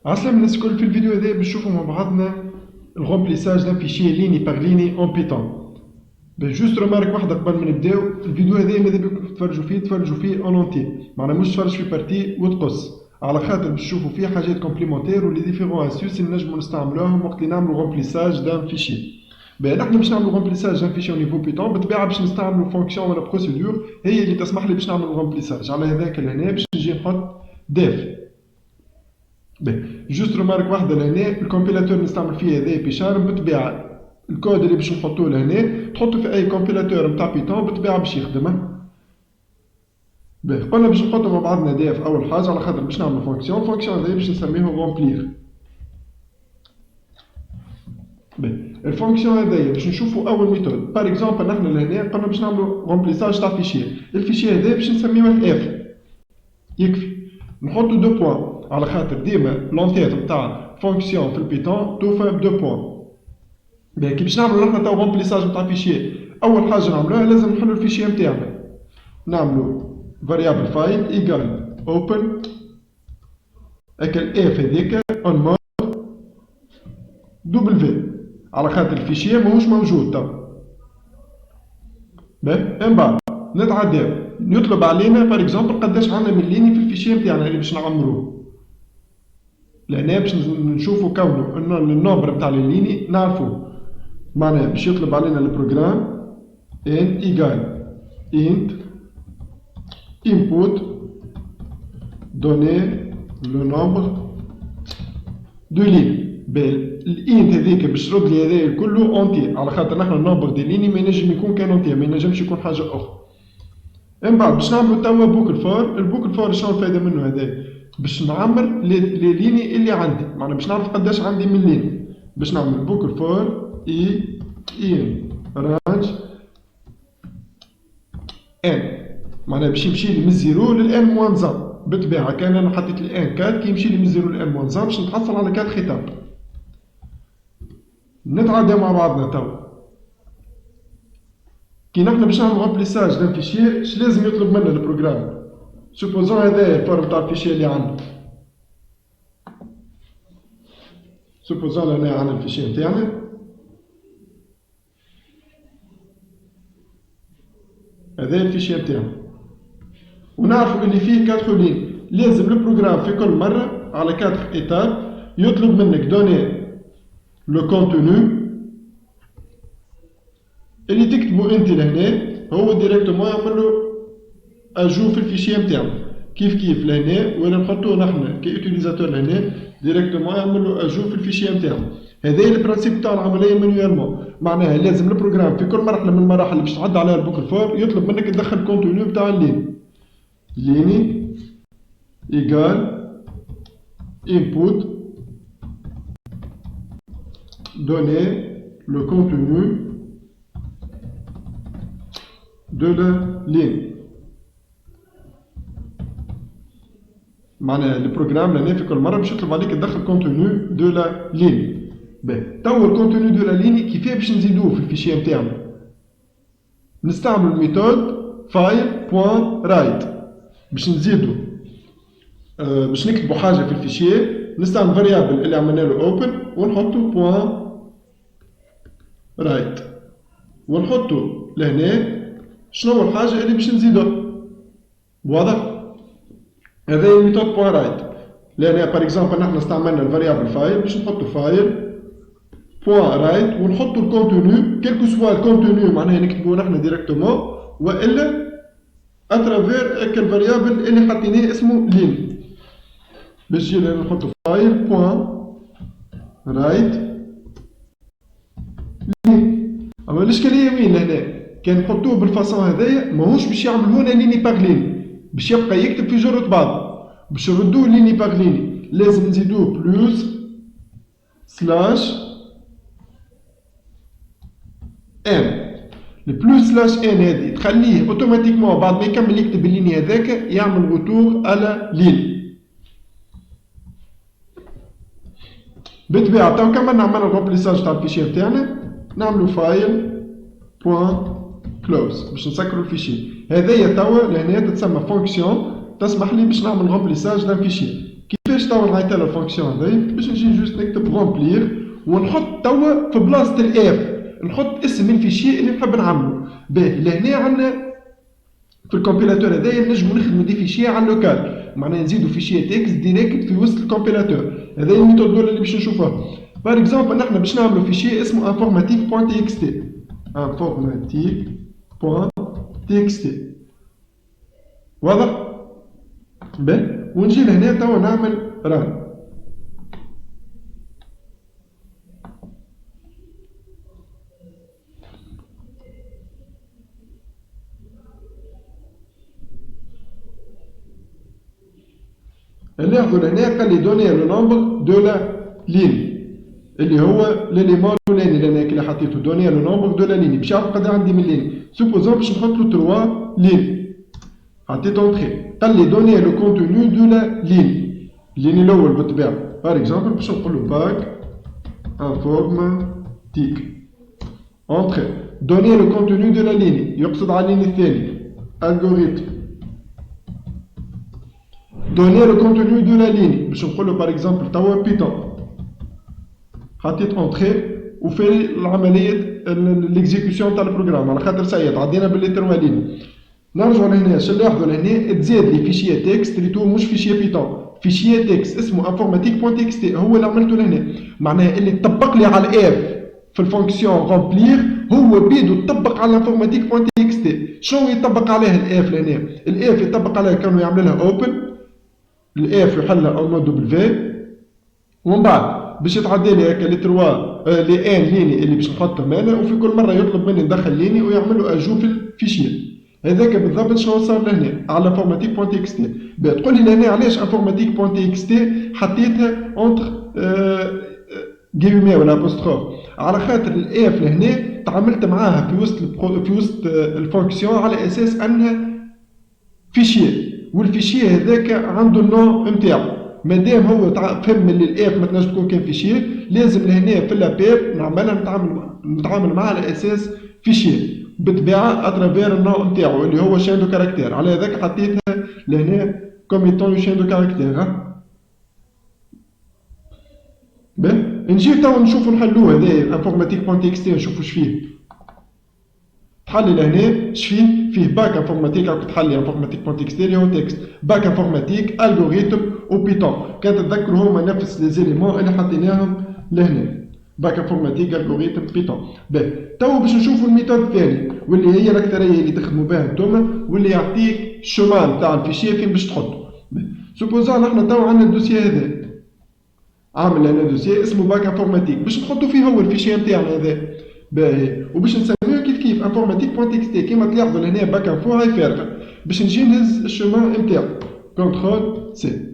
عسلامة الناس الكل. في الفيديو هذا باش نشوفوا مع بعضنا الغومبليساج دان فيشي ليني باغ ليني اون بيتون. باش جوست رومارك واحدة قبل ما نبداو الفيديو هذا، ماذا بكم تفرجوا فيه اون اونتي، معناها مش تفرج في بارتي وتقص، على خاطر باش تشوفوا فيه حاجات كومبليمونتير ولي ديفيرون اسيوس اللي نجمو نستعملوهم وقت اللي نعملو غومبليساج دان فيشي. باهي نحنا باش نعملو غومبليساج دان فيشي او نيفو بيتون بالطبيعة باش نستعملو فونكسيون ولا بروسيدور هي اللي تسمح لي باش نعمل غومبليساج. على هذاك لهنا باش نجي نحط ديف. باهي جوست رومارك واحدة لهنا، الكومبيلاتور نستعمل فيه هذايا بيشارم بالطبيعة. الكود اللي باش نحطوه لهنا تحطو في أي كومبيلاتور نتاع بيتون بالطبيعة باش يخدم. باهي قلنا باش نحطو مع بعضنا ديف أول حاجة على خاطر باش نعملو فونكسيون، الفونكسيون هذايا باش نسميه غومبليغ. باهي الفونكسيون هذايا باش نشوفو أول ميثود، باغ إكزومبل نحنا لهنا قلنا باش نعملو غومبليساج تاع فيشي، الفيشي هذايا باش نسميوه اف. يكفي نحطو دو بوان على خاطر ديما لونتيتر نتاع فونكسيون في البيتون توفى بدو بوان. باهي كي باش نعملو نحنا تو غومبليساج نتاع فيشي، أول حاجة نعملوها لازم نحلو الفيشي نتاعنا. نعملو فاريابل فايل إيكال أوبن هاكا الإف هاذيكا أون مود دبليو على خاطر الفيشي ماهوش موجود تو. باهي من بعد نتعداو يطلب علينا باغ إكزومبل قداش عندنا من ليني في الفيشي نتاعنا اللي باش نعمروه. لهنا باش نشوفو كونو النومبر نتاع الليني نعرفوه، معناها باش يطلب علينا البروغرام int égal int input donner le nombre de lignes. الانت هذيك باش ترد لي هذايا كله اونتي على خاطر نحنا النومبر دي ليني ما ينجم يكون كان اونتي، ما ينجمش يكون حاجه اخرى. من بعد باش نعملو توا بوكل فور. البوكل فور شنو الفايده منه هذايا؟ باش نعمر لي ليني اللي عندي، معناها باش نعرف قداش عندي من ليني. باش نعمل بوكل فور اي ان رانج ان، معناها باش يمشي لي من الزيرو للان موان زان. بالطبيعه كان انا حطيت الان كات كي يمشي لي من الزيرو للان موان زان باش نتحصل على كات خطاب. نتعداو مع بعضنا توا. كي نحنا باش نعملو غومبليساج دان فيشي اش لازم يطلب منا البروغرام؟ سوبوزون هذايا الفورم تاع الفيشي اللي عندنا، سوبوزون هنا عندنا الفيشي نتاعنا، هذايا الفيشي نتاعنا ونعرفو اللي فيه 4 لين. لازم البروغرام في كل مرة على 4 ايتاب يطلب منك دوني لو كونتوني اللي تكتبو انت لهنا، هو ديريكتومون يعملو اجو في الفيشي نتاعنا كيف لهنا، ولا نحطوه نحنا كيوتيليزاتور لهنا ديريكتومون يعملو اجو في الفيشي نتاعنا. هذايا البرانسيب تاع العملية مانيوالمون، معناها لازم البروغرام في كل مرحلة من المراحل اللي باش تعدي عليها البوكل فور يطلب منك تدخل كونتوني بتاع اللين. ليني إيكال input donner le contenu de la ligne. معناها البروغرام لهنا في كل مرة باش يطلب عليك تدخل كونتوني دو لا لين. باهي توا الكونتوني دو لا لين كيفاه باش نزيدوه في الفيشي نتاعنا؟ نستعملو الميثود file بوان رايت باش نزيدو باش نكتبو حاجة في الفيشي. نستعمل فاريابل اللي عملنا له اوبن ونحطو بوان رايت ونحطو لهنا شنو هو الحاجة اللي باش نزيدوها. واضح؟ هذا هي الميثود بوان رايت. لهنا باغ اكزومبل نحنا استعملنا الفاريابل فايل باش نحطو فايل بوان رايت ونحطو الكونتوني كيلكو سوا الكونتوني، معناها نكتبوه نحنا ديريكتومون والا اترافير هاكا الفاريابل اللي حطيناه اسمه لين. باش يجي نحطو فايل بوان رايت لين. اما الاشكاليه وين هنا؟ كان نحطوه بالفاصون هذايا ماهوش باش يعمل هنا ليني باغ ليني، باش يبقى يكتب في جرة بعض. باش نردوه ليني باغ ليني لازم نزيدوه بلوس سلاش ان. البلوس سلاش ان هذه تخليه اوتوماتيكمون بعد ما يكمل يكتب الليني هذاك يعمل روتور على لين. بالطبيعة تو كملنا عملنا الغومبليساج تاع الفيشي نتاعنا، نعملو فايل بوان كلوز باش نسكرو الفيشي. هذايا توا لهنا تتسمى فونكسيون تسمح لي باش نعمل غومبليساج دان فيشي. كيفاش كيفاش توا نعيط لها الفونكسيون هذايا؟ باش نجي جوست نكتب رومبلير ونحط توا في بلاصة الاف نحط اسم الفيشي اللي نحب نعملو. باهي لهنا عندنا في الكومبيلاتور هذايا نجمو نخدمو دي فيشي على اللوكال، معناها نزيدو فيشي تكست ديريكت في وسط الكومبيلاتور. هذايا الميثود الاولى اللي باش نشوفوها. بار اكزومبل نحنا باش نعملو فيشي اسمه informatique.txt informatique.txt واضح؟ باهي ونجي لهنا توا نعمل ران. ناخذ هنا قال لي دوني لو نومبر دو لا لين اللي هو ليليمون الاولاني اللي انا كي حطيته دوني لو نومبر دو لا لين باش يعرف قد عندي من لين. سوبوزون باش نحط له 3 لين حطيت اونتري. قال لي دوني لو كونتوني دو لا لين اللين الاول بالطبيعه. بار اكزومبل باش نقول له باك انفورماتيك اونتري دوني لو كونتوني دو لا لين يقصد على اللين الثاني الغوريثم. donner le contenu de la ligne باش نقولوا par exemple توا بيتون حطيت اونتري وفي العمليه الاكزيكسيون تاع البروغرام على خاطر سيد عدينا باللي 3 لين. نرجعوا لهنا شنو نلاحظوا لهنا تزاد لي فيشيه تكست اللي تو مش فيشيه بيتون فيشيه تكست اسمه informatique.txt هو اللي عملته لهنا. معناها اللي طبق لي على الاف في الفونكسيون رومبلير هو بيدو يطبق على informatique.txt. شنو يطبق عليه الاف لهنا؟ الاف يطبق عليها كانوا يعملها اوبن الاف يحلها او نو دبليو ومن بعد باش يتعدى لي هكا لي 3 لي ان ليني اللي باش نحطهم انا وفي كل مره يطلب مني ندخل ليني ويعمل له اجو في الفيشير. هذاك بالضبط شنو صار لهنا على informatique.txt. تقول لي لهنا علاش informatique.txt حطيتها اونتر جيمي ولا ابوستروف؟ على خاطر الاف لهنا تعاملت معاها في وسط الفونكسيون على اساس انها فيشير والفيشيه هذاك عنده النوع نتاعو. مادام هو فهم اللي الاف ما تنجم تكون كان فيشيه لازم لهنا في لابير نعملها نتعامل معها على اساس فيشيه بالطبيعه اترافير النوع نتاعو اللي هو شين دو كاركتير. على هذاك حطيتها لهنا كوميتون شين دو كاركتير. باهي نجي توا نشوفو نحلوه هذايا informatique.txt نشوفو اش فيه. تحلي لهنا اش فيه باك انفورماتيك راك تحلي informatique.txt اللي هو تكست باك انفورماتيك الغوريثم وبيتون. كان تتذكروا هما نفس لي زيليمون اللي حطيناهم لهنا باك انفورماتيك الغوريثم بيتون. باهي توا باش نشوفوا الميثود الثاني واللي هي الاكثريه اللي تخدموا بها انتوما واللي يعطيك الشمان تاع الفيشيه فين باش تحطه. سوبوزون احنا توا عندنا الدوسيه هذا عامل لنا دوسيه اسمه باك انفورماتيك باش نحطوا فيه هو الفيشيه نتاعنا هذا. باهي وباش نسميوه كيف informatique.txt كيما تلاحظوا لهنا باك انفو هاي فارغه. باش نجي نهز الشمان نتاعو كونترول سي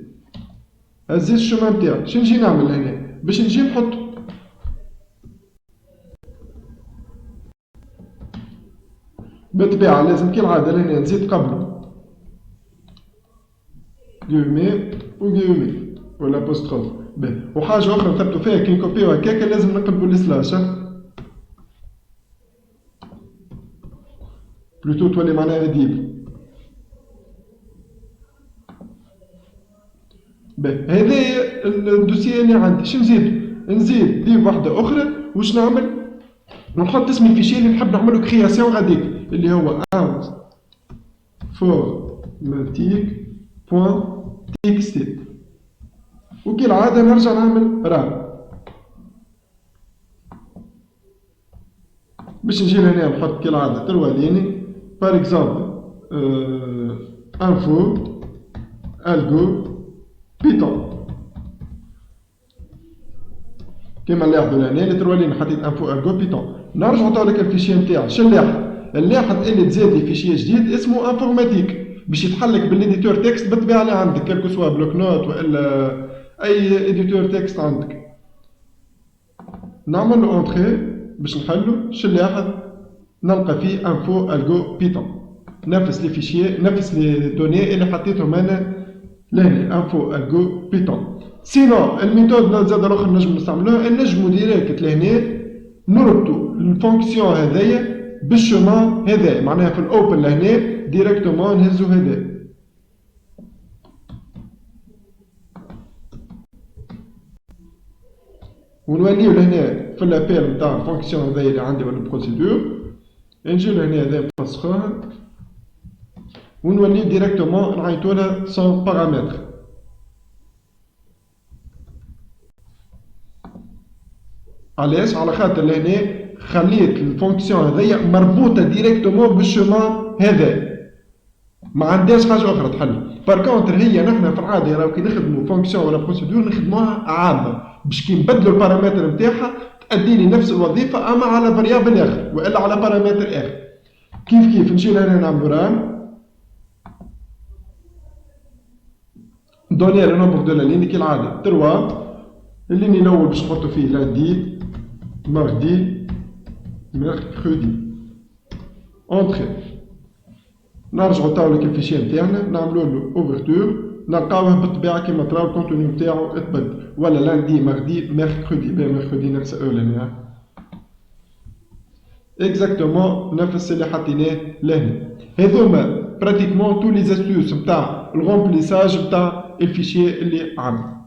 هزيت الشمان نتاعو. شنو نجي نعمل هنا باش نجي نحط بالطبيعه لازم كالعاده لهنا نزيد قبله جيومي وجيومي ولا بوستروف. باهي وحاجه اخرى نثبتوا فيها كي نكوبيو هكاكا لازم نقلبوا السلاش بلوتو تولي معناها ديب. باهي هذايا الدوسيه اللي عندي. شنو نزيد ديب واحده اخرى واش نعمل نحط اسم الفيشيه اللي نحب نعملو كرياسيون غاديك اللي هو informatique.txt وكالعاده نرجع نعمل ران باش نجي لهنا نحط كالعاده 3 ليني بار اكزومبل انفو الجو بيتون كيما نلاحظوا لهنا لي 3 لين حطيت انفو الجو بيتون. نرجعوا توا لك الفيشيه نتاعي. شنو نلاحظ اللي تزاد لي فيشيه جديد اسمه انفورماتيك باش يتحلك بالإديتور تكست بالطبيعه اللي عندك كالكو سوا بلوك نوت والا اي إديتور تكست عندك. نعمل له اونتري باش نحلو. شنو نلاحظ نلقى فيه انفو الجو بيتون نفس لي فيشيه نفس لي دوني اللي حطيتهم انا لهنا انفو الجو بيتون. سينو الميثود زاد الاخر نجم نستعملوها نجمو ديريكت لهنا نربطو الفونكسيون هذايا بالشومان هذا معناها في الاوبن لهنا ديريكتومون نهزو هذا ونوليو لهنا في لابيل نتاع الفونكسيون هذايا اللي عندي ولا البروسيدور، نجيو لهنا هذا نفسخوها ونوليو ديريكتومون نعيطولها سون بارامتر. علاش؟ على خاطر لهنا خليت الفونكسيون هذيا مربوطه ديريكتومون بالشومان هذا، ما عندهاش حاجه اخرى تحل. بار كونتر هي نحن في العاده راهو كي نخدموا فونكسيون ولا بروسيدور نخدموها عامه باش كي نبدلوا البارامتر نتاعها تأدي لي نفس الوظيفه اما على فاريابل اخر والا على بارامتر اخر. كيف نجي هنا نعملوا ران دوني لو نومبر دو لا لين كي العاده 3. اللين الاول باش نحطوا فيه لاندي ماردي ميركودي اونتري. نرجعوا تاو لك الفيشي نتاعنا نعملوا له اوفرتور نلقاوه بالطبيعه كيما تراو الكونتوني نتاعو اتبدل ولا لاندي ماردي ميركودي. باه ميركودي نفس اولاني اكزاكتومون نفس اللي حطيناه لهنا. هذوما براتيكمون تو لي زاستوس نتاع الغومبليساج نتاع الفيشي اللي عندنا.